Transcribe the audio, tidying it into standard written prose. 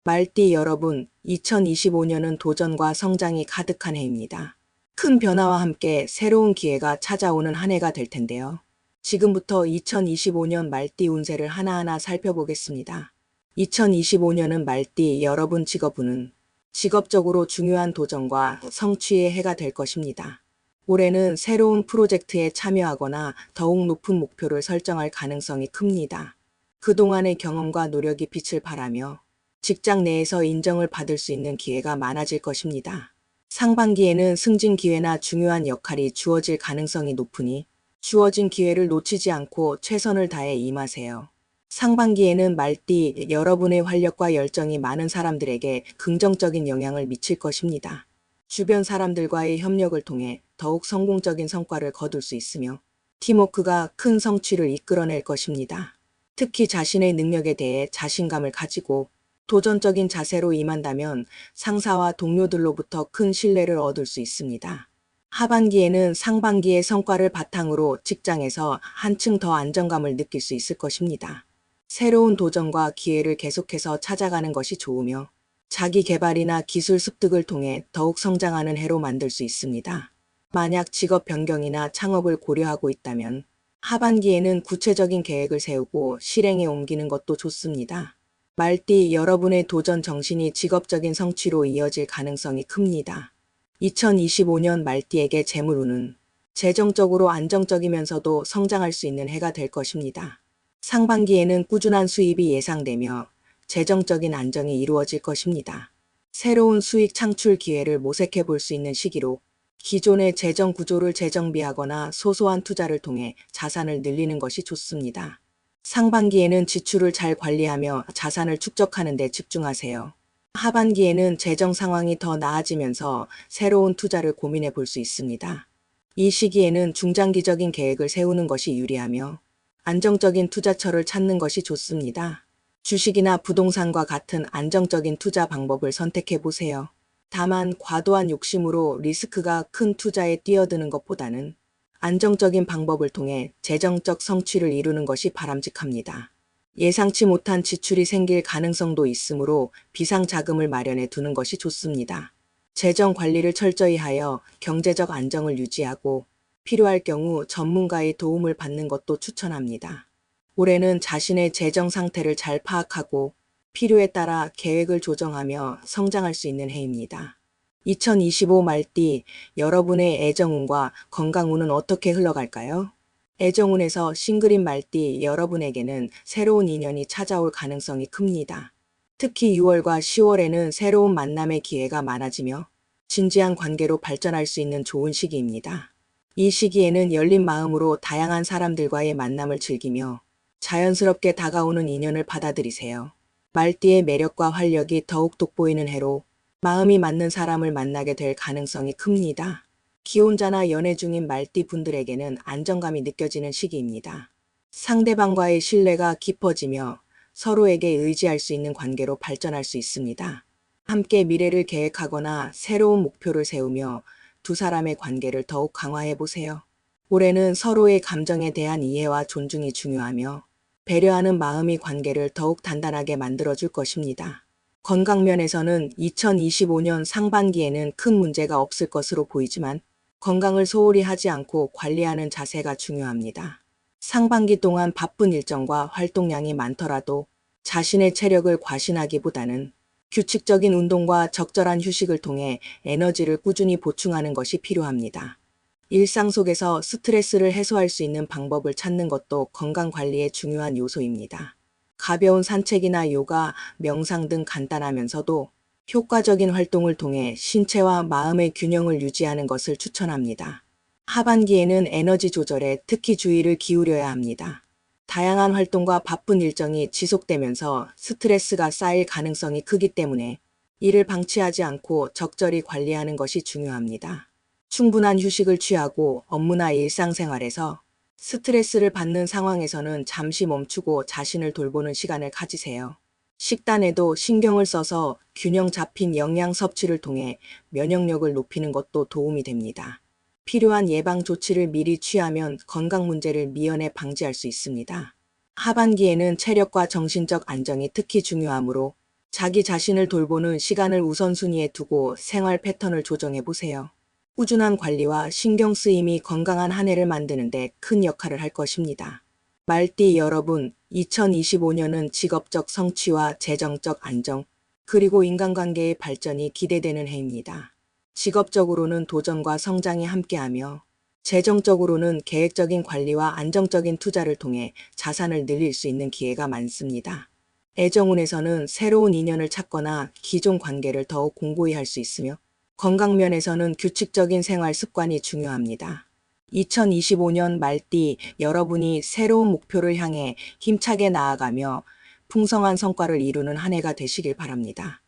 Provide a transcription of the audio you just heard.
말띠 여러분, 2025년은 도전과 성장이 가득한 해입니다. 큰 변화와 함께 새로운 기회가 찾아오는 한 해가 될 텐데요. 지금부터 2025년 말띠 운세를 하나하나 살펴보겠습니다. 2025년은 말띠 여러분 직업운은 직업적으로 중요한 도전과 성취의 해가 될 것입니다. 올해는 새로운 프로젝트에 참여하거나 더욱 높은 목표를 설정할 가능성이 큽니다. 그동안의 경험과 노력이 빛을 발하며 직장 내에서 인정을 받을 수 있는 기회가 많아질 것입니다. 상반기에는 승진 기회나 중요한 역할이 주어질 가능성이 높으니 주어진 기회를 놓치지 않고 최선을 다해 임하세요. 상반기에는 말띠 여러분의 활력과 열정이 많은 사람들에게 긍정적인 영향을 미칠 것입니다. 주변 사람들과의 협력을 통해 더욱 성공적인 성과를 거둘 수 있으며 팀워크가 큰 성취를 이끌어낼 것입니다. 특히 자신의 능력에 대해 자신감을 가지고 도전적인 자세로 임한다면 상사와 동료들로부터 큰 신뢰를 얻을 수 있습니다. 하반기에는 상반기의 성과를 바탕으로 직장에서 한층 더 안정감을 느낄 수 있을 것입니다. 새로운 도전과 기회를 계속해서 찾아가는 것이 좋으며 자기 개발이나 기술 습득을 통해 더욱 성장하는 해로 만들 수 있습니다. 만약 직업 변경이나 창업을 고려하고 있다면 하반기에는 구체적인 계획을 세우고 실행에 옮기는 것도 좋습니다. 말띠 여러분의 도전 정신이 직업적인 성취로 이어질 가능성이 큽니다. 2025년 말띠에게 재물운은 재정적으로 안정적이면서도 성장할 수 있는 해가 될 것입니다. 상반기에는 꾸준한 수입이 예상되며 재정적인 안정이 이루어질 것입니다. 새로운 수익 창출 기회를 모색해 볼 수 있는 시기로 기존의 재정 구조를 재정비하거나 소소한 투자를 통해 자산을 늘리는 것이 좋습니다. 상반기에는 지출을 잘 관리하며 자산을 축적하는 데 집중하세요. 하반기에는 재정 상황이 더 나아지면서 새로운 투자를 고민해 볼 수 있습니다. 이 시기에는 중장기적인 계획을 세우는 것이 유리하며 안정적인 투자처를 찾는 것이 좋습니다. 주식이나 부동산과 같은 안정적인 투자 방법을 선택해 보세요. 다만 과도한 욕심으로 리스크가 큰 투자에 뛰어드는 것보다는 안정적인 방법을 통해 재정적 성취를 이루는 것이 바람직합니다. 예상치 못한 지출이 생길 가능성도 있으므로 비상자금을 마련해 두는 것이 좋습니다. 재정 관리를 철저히 하여 경제적 안정을 유지하고 필요할 경우 전문가의 도움을 받는 것도 추천합니다. 올해는 자신의 재정 상태를 잘 파악하고 필요에 따라 계획을 조정하며 성장할 수 있는 해입니다. 2025 말띠 여러분의 애정운과 건강운은 어떻게 흘러갈까요? 애정운에서 싱글인 말띠 여러분에게는 새로운 인연이 찾아올 가능성이 큽니다. 특히 6월과 10월에는 새로운 만남의 기회가 많아지며 진지한 관계로 발전할 수 있는 좋은 시기입니다. 이 시기에는 열린 마음으로 다양한 사람들과의 만남을 즐기며 자연스럽게 다가오는 인연을 받아들이세요. 말띠의 매력과 활력이 더욱 돋보이는 해로 마음이 맞는 사람을 만나게 될 가능성이 큽니다. 기혼자나 연애 중인 말띠 분들에게는 안정감이 느껴지는 시기입니다. 상대방과의 신뢰가 깊어지며 서로에게 의지할 수 있는 관계로 발전할 수 있습니다. 함께 미래를 계획하거나 새로운 목표를 세우며 두 사람의 관계를 더욱 강화해 보세요. 올해는 서로의 감정에 대한 이해와 존중이 중요하며 배려하는 마음이 관계를 더욱 단단하게 만들어줄 것입니다. 건강면에서는 2025년 상반기에는 큰 문제가 없을 것으로 보이지만 건강을 소홀히 하지 않고 관리하는 자세가 중요합니다. 상반기 동안 바쁜 일정과 활동량이 많더라도 자신의 체력을 과신하기보다는 규칙적인 운동과 적절한 휴식을 통해 에너지를 꾸준히 보충하는 것이 필요합니다. 일상 속에서 스트레스를 해소할 수 있는 방법을 찾는 것도 건강관리의 중요한 요소입니다. 가벼운 산책이나 요가, 명상 등 간단하면서도 효과적인 활동을 통해 신체와 마음의 균형을 유지하는 것을 추천합니다. 하반기에는 에너지 조절에 특히 주의를 기울여야 합니다. 다양한 활동과 바쁜 일정이 지속되면서 스트레스가 쌓일 가능성이 크기 때문에 이를 방치하지 않고 적절히 관리하는 것이 중요합니다. 충분한 휴식을 취하고 업무나 일상생활에서 스트레스를 받는 상황에서는 잠시 멈추고 자신을 돌보는 시간을 가지세요. 식단에도 신경을 써서 균형 잡힌 영양 섭취를 통해 면역력을 높이는 것도 도움이 됩니다. 필요한 예방 조치를 미리 취하면 건강 문제를 미연에 방지할 수 있습니다. 하반기에는 체력과 정신적 안정이 특히 중요하므로 자기 자신을 돌보는 시간을 우선순위에 두고 생활 패턴을 조정해 보세요. 꾸준한 관리와 신경 쓰임이 건강한 한 해를 만드는 데 큰 역할을 할 것입니다. 말띠 여러분, 2025년은 직업적 성취와 재정적 안정, 그리고 인간관계의 발전이 기대되는 해입니다. 직업적으로는 도전과 성장이 함께하며 재정적으로는 계획적인 관리와 안정적인 투자를 통해 자산을 늘릴 수 있는 기회가 많습니다. 애정운에서는 새로운 인연을 찾거나 기존 관계를 더욱 공고히 할 수 있으며 건강면에서는 규칙적인 생활 습관이 중요합니다. 2025년 말띠 여러분이 새로운 목표를 향해 힘차게 나아가며 풍성한 성과를 이루는 한 해가 되시길 바랍니다.